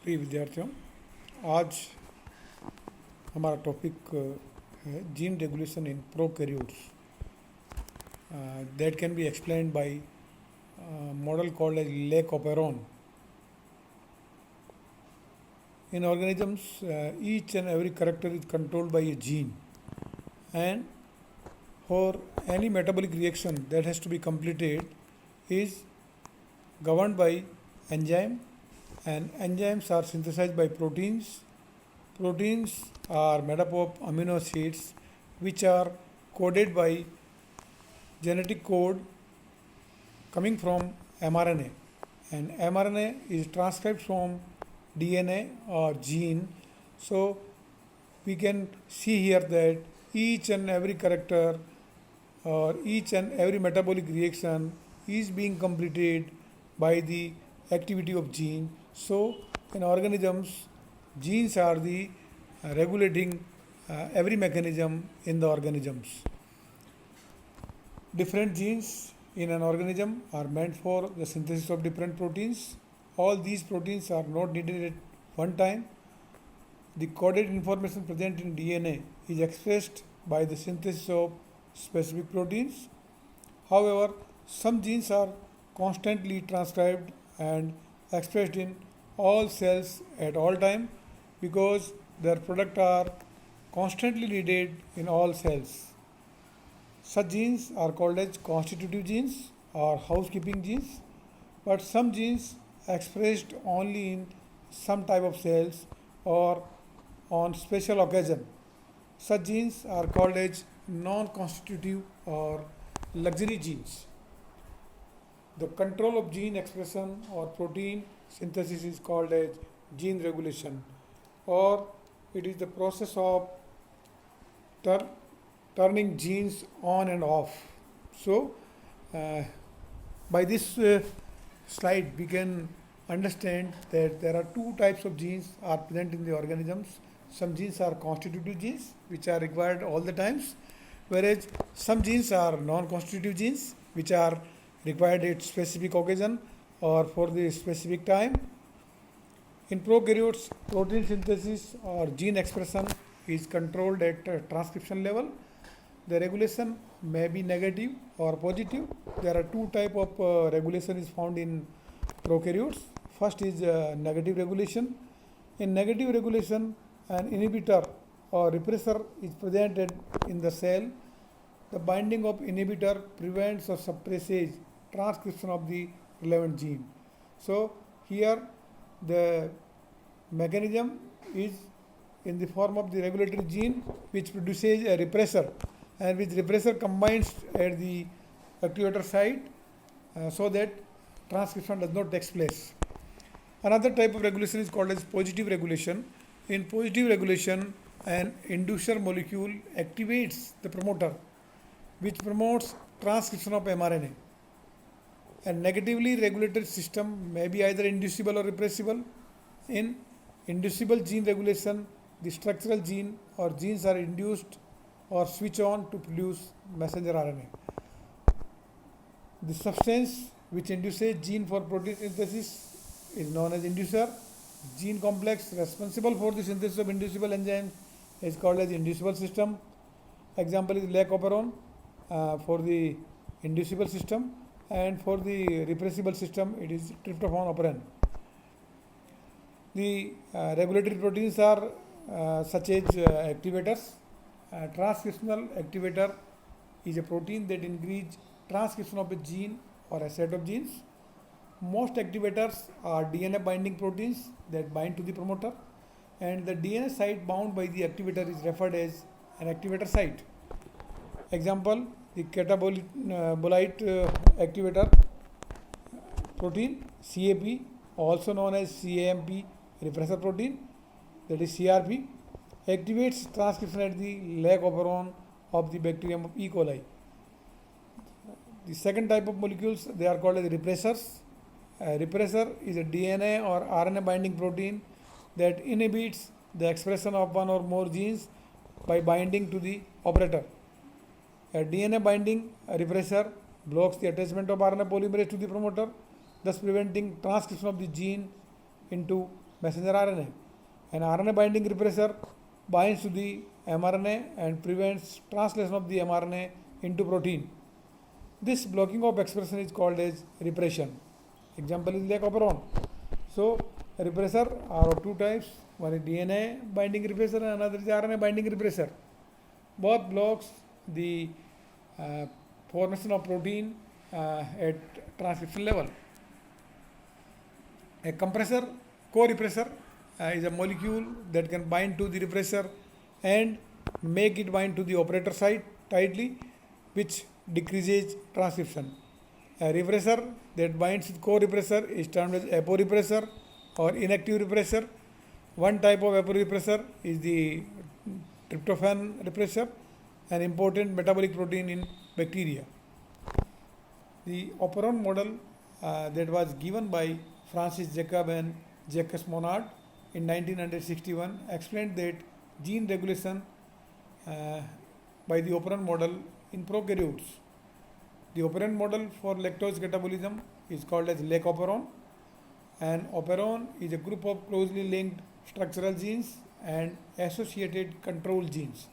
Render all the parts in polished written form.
प्रिय विद्यार्थियों, आज हमारा टॉपिक है gene regulation in prokaryotes that can be explained by model called as lac operon. In organisms, each and every character is controlled by a gene, and for any metabolic reaction that has to be completed is governed by enzyme, and enzymes are synthesized by proteins. Proteins are made up of amino acids which are coded by genetic code coming from mRNA, and mRNA is transcribed from DNA or gene. So we can see here that each and every character or each and every metabolic reaction is being completed by the activity of gene. So in organisms, genes are the regulating every mechanism in the organisms. Different genes in an organism are meant for the synthesis of different proteins. All these proteins are not needed at one time. The coded information present in DNA is expressed by the synthesis of specific proteins. However, some genes are constantly transcribed and expressed in all cells at all time because their products are constantly needed in all cells. Such genes are called as constitutive genes or housekeeping genes, but some genes expressed only in some type of cells or on special occasion. Such genes are called as non-constitutive or luxury genes. The control of gene expression or protein synthesis is called as gene regulation, or it is the process of turning genes on and off. So, by this slide, we can understand that there are two types of genes are present in the organisms. Some genes are constitutive genes, which are required all the times, whereas some genes are non-constitutive genes, which are required at specific occasion or for the specific time. In prokaryotes, protein synthesis or gene expression is controlled at transcription level. The regulation may be negative or positive. There are two type of regulation is found in prokaryotes. First is negative regulation. In negative regulation, an inhibitor or repressor is present in the cell. The binding of inhibitor prevents or suppresses transcription of the relevant gene. So here the mechanism is in the form of the regulatory gene which produces a repressor, and which repressor combines at the activator site so that transcription does not take place. Another type of regulation is called as positive regulation. In positive regulation, an inducer molecule activates the promoter which promotes transcription of mRNA. A negatively regulated system may be either inducible or repressible. In inducible gene regulation, the structural gene or genes are induced or switch on to produce messenger RNA. The substance which induces gene for protein synthesis is known as inducer. Gene complex responsible for the synthesis of inducible enzymes is called as inducible system. Example is Le Cooperon for the inducible system, and for the repressible system it is tryptophan operin. The regulatory proteins are such as activators. Transcriptional activator is a protein that increases transcription of a gene or a set of genes. Most activators are DNA binding proteins that bind to the promoter, and the DNA site bound by the activator is referred as an activator site. Example, the catabolite activator protein CAP, also known as CAMP repressor protein, that is CRP, activates transcription at the leg operon of the bacterium of E. coli. The second type of molecules, they are called as repressors. A repressor is a DNA or RNA binding protein that inhibits the expression of one or more genes by binding to the operator. A DNA binding repressor blocks the attachment of RNA polymerase to the promoter, thus preventing transcription of the gene into messenger RNA. An RNA binding repressor binds to the mRNA and prevents translation of the mRNA into protein. This blocking of expression is called as repression. Example is like operon. So, repressor are of two types. One is DNA binding repressor and another is RNA binding repressor. Both blocks the formation of protein at transcription level. A compressor, co-repressor is a molecule that can bind to the repressor and make it bind to the operator site tightly, which decreases transcription. A repressor that binds with co-repressor is termed as aporepressor or inactive repressor. One type of aporepressor is the tryptophan repressor, an important metabolic protein in bacteria. The operon model that was given by Francis Jacob and Jacques Monod in 1961 explained that gene regulation by the operon model in prokaryotes. The operon model for lactose catabolism is called as LAC operon, and operon is a group of closely linked structural genes and associated control genes.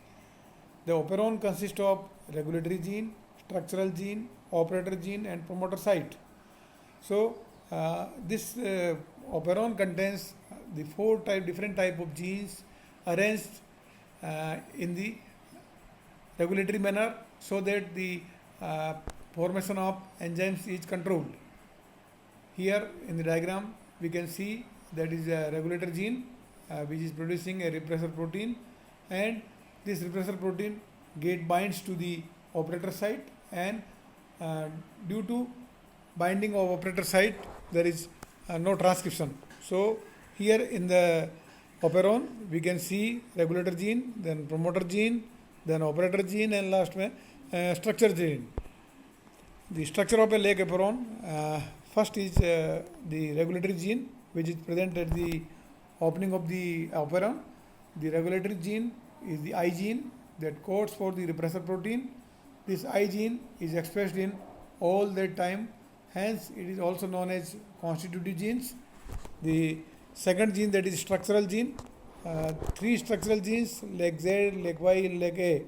The operon consists of regulatory gene, structural gene, operator gene and promoter site. So this operon contains the different type of genes arranged in the regulatory manner so that the formation of enzymes is controlled. Here in the diagram we can see that is a regulator gene which is producing a repressor protein, and this repressor protein binds to the operator site, and due to binding of operator site there is no transcription. So here in the operon we can see regulator gene, then promoter gene, then operator gene, and last structure gene. The structure of a LAC operon, first is the regulatory gene which is present at the opening of the operon. The regulatory gene is the I gene that codes for the repressor protein. This I gene is expressed in all that time, hence it is also known as constitutive genes. The second gene, that is structural gene, three structural genes like Z, like Y, like A,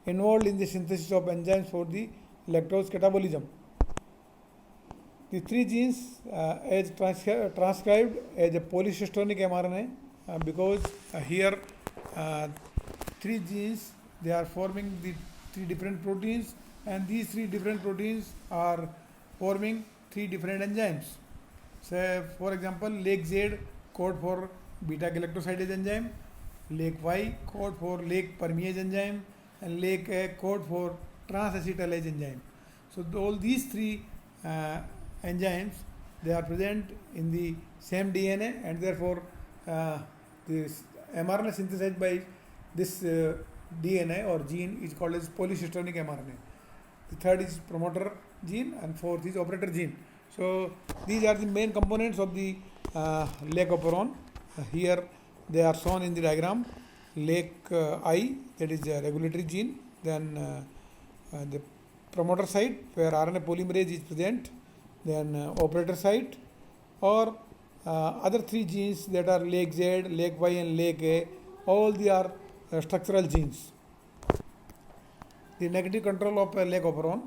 involved in the synthesis of enzymes for the lactose catabolism. The three genes as transcribed as a polycystonic mRNA because here three genes, they are forming the three different proteins, and these three different proteins are forming three different enzymes. So for example, LAC Z code for beta galactosidase enzyme, LAC Y code for LAC permease enzyme, and LAC A code for transacetylase enzyme. So all these three enzymes, they are present in the same DNA, and therefore this mRNA synthesized by this DNA or gene is called as polycystonic mRNA. The third is promoter gene, and fourth is operator gene. So these are the main components of the LAC operon. Here they are shown in the diagram. LAC I, that is a regulatory gene, then the promoter site where RNA polymerase is present, then operator site, or other three genes that are LAC Z, LAC Y and LAC A, all they are structural genes. The negative control of LAC operon,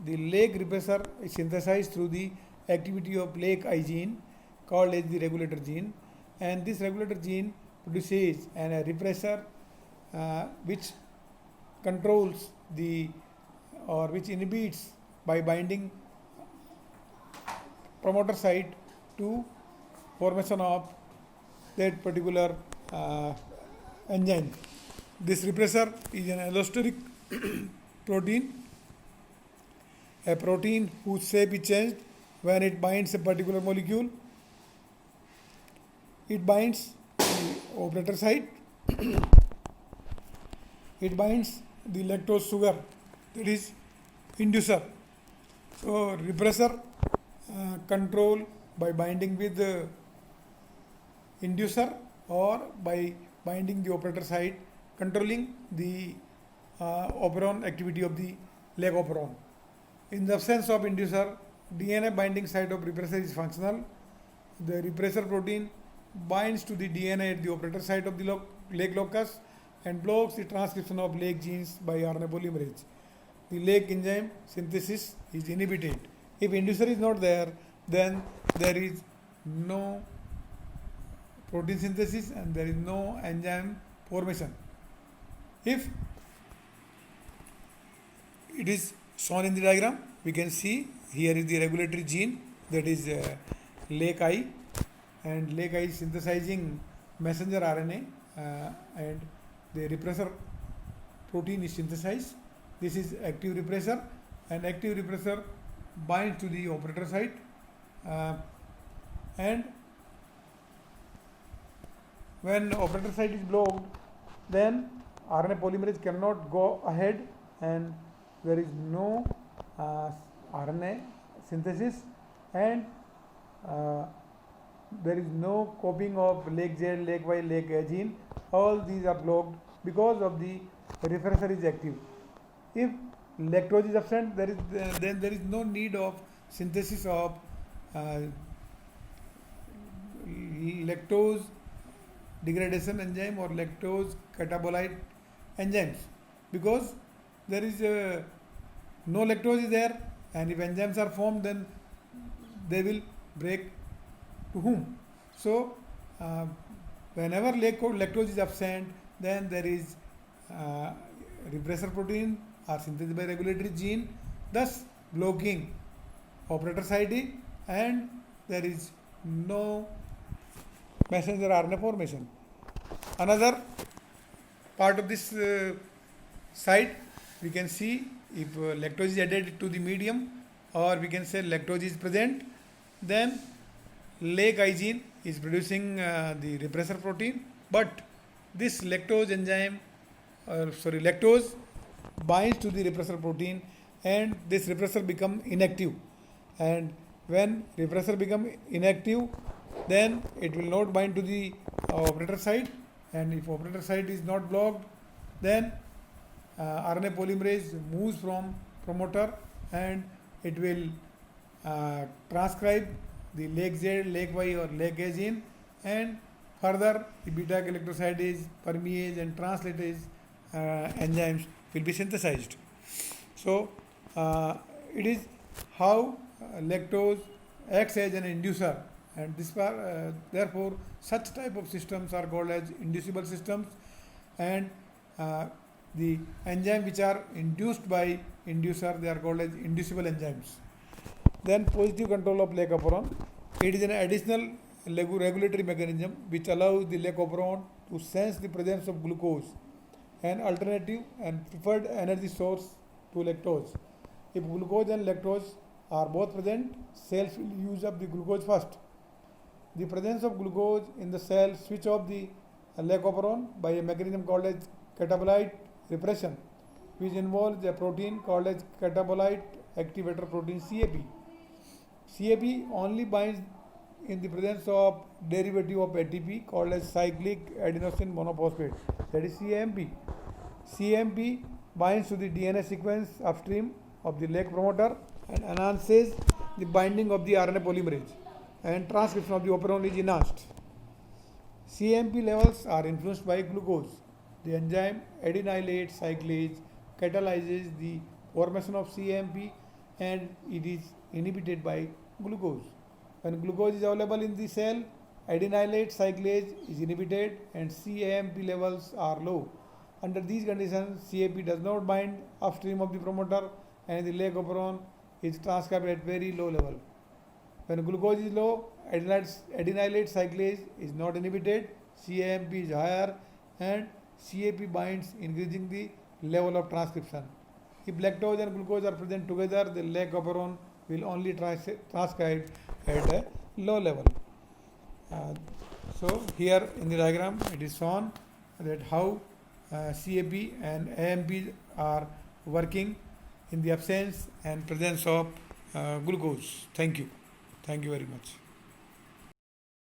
the LAC repressor is synthesized through the activity of LAC I gene called as the regulator gene, and this regulator gene produces a repressor which controls the or which inhibits by binding promoter site to formation of that particular enzyme. This repressor is an allosteric protein, a protein whose shape is changed when it binds a particular molecule. It binds the operator site, it binds the lactose sugar, that is inducer. So repressor control by binding with the inducer or by binding the operator site, controlling the operon activity of the LAC operon. In the absence of inducer, DNA binding site of repressor is functional. The repressor protein binds to the DNA at the operator site of the LAC locus and blocks the transcription of LAC genes by RNA polymerase. The LAC enzyme synthesis is inhibited. If inducer is not there, then there is no protein synthesis and there is no enzyme formation. If it is shown in the diagram, we can see here is the regulatory gene, that is LAC-I, and LAC-I is synthesizing messenger RNA and the repressor protein is synthesized. This is active repressor, and active repressor binds to the operator site and when operator site is blocked, then RNA polymerase cannot go ahead and there is no RNA synthesis and there is no copying of LAC-Z, LAC-Y, LAC-A gene. All these are blocked because of the repressor is active. If lactose is absent, then there is no need of synthesis of lactose degradation enzyme or lactose catabolite enzymes, because there is no lactose is there, and if enzymes are formed, then they will break to whom. So whenever lactose is absent, then there is repressor protein are synthesized by regulatory gene, thus blocking operator site, and there is no messenger RNA formation. Another part of this site, we can see if lactose is added to the medium, or we can say lactose is present, then LAC-I gene is producing the repressor protein, but this lactose enzyme, lactose binds to the repressor protein and this repressor become inactive, and when repressor become inactive, then it will not bind to the operator site, and if operator site is not blocked, then RNA polymerase moves from promoter and it will transcribe the LAC-Z, LAC-Y or LAC-A gene, and further the beta-galactosidase, permease and translatase enzymes will be synthesized. So it is how lactose acts as an inducer, and therefore such type of systems are called as inducible systems, and the enzyme which are induced by inducer, they are called as inducible enzymes. Then positive control of LAC operon. It is an additional regulatory mechanism which allows the LAC operon to sense the presence of glucose, an alternative and preferred energy source to lactose. If glucose and lactose are both present, cells will use up the glucose first. The presence of glucose in the cell switch off the LAC operon by a mechanism called as catabolite repression, which involves a protein called as catabolite activator protein CAP. CAP only binds in the presence of derivative of ATP called as cyclic adenosine monophosphate, that is CAMP. CAMP binds to the DNA sequence upstream of the LAC promoter and enhances the binding of the RNA polymerase, and transcription of the operon is enhanced. CAMP levels are influenced by glucose. The enzyme adenylate cyclase catalyzes the formation of CAMP and it is inhibited by glucose. When glucose is available in the cell, adenylate cyclase is inhibited and CAMP levels are low. Under these conditions, CAP does not bind upstream of the promoter and the LAC operon is transcribed at very low level. When glucose is low, adenylate cyclase is not inhibited, CAMP is higher and CAP binds, increasing the level of transcription. If lactose and glucose are present together, the LAC operon will only transcribe at a low level. So here in the diagram it is shown that how CAP and AMP are working in the absence and presence of glucose. Thank you. Thank you very much.